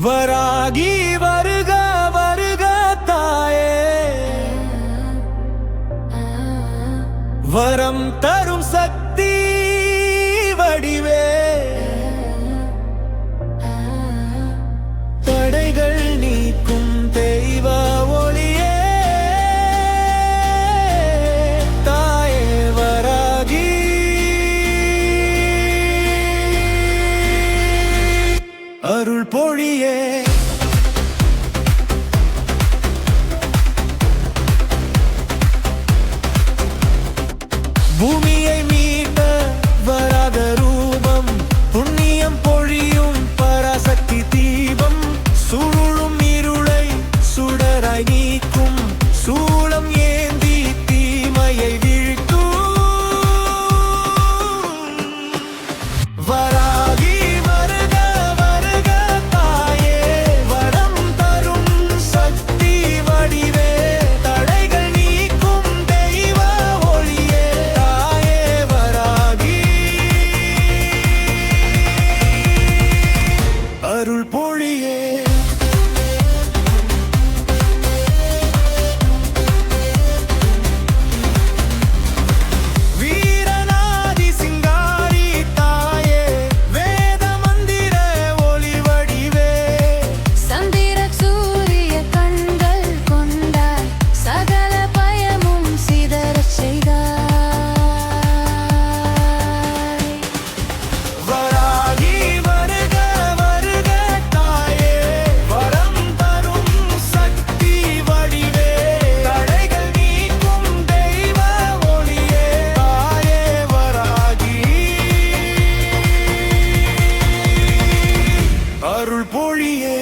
வராகி வருக வருக தாயே, வரம் தரும் சக்தி வடிவே, தடைகள் நீக்கும் தெய்வ ஒளியே, தாயே வராகி அருள் பொழியே. பூமியை மீட்ட வராத ரூபம், புண்ணியம் பொழியும் பராசக்தி தீபம், சூழும் இருளை சுடராய் நீக்கும், சூளம் ஏந்தி தீமையை வீழ்த்தும். வராகி வருக வருக தாயே, வரம் தரும் சக்தி வடிவே, தடைகள் நீக்கும் தெய்வ ஒளியே, தாயே வராகி அருள் பொழியே. வீரநாதி சிங்காரி தாயே, வேத மந்திர ஒளி வடிவே, சந்திர சூரிய கண்கள் கொண்டாய், சகல பயமும் சிதறச் செய்தாய். வராகி வருக வருக தாயே, வரம் தரும் சக்தி வடிவே, தடைகள் நீக்கும் தெய்வ ஒளியே, தாயே வராகி அருள் பொழியே.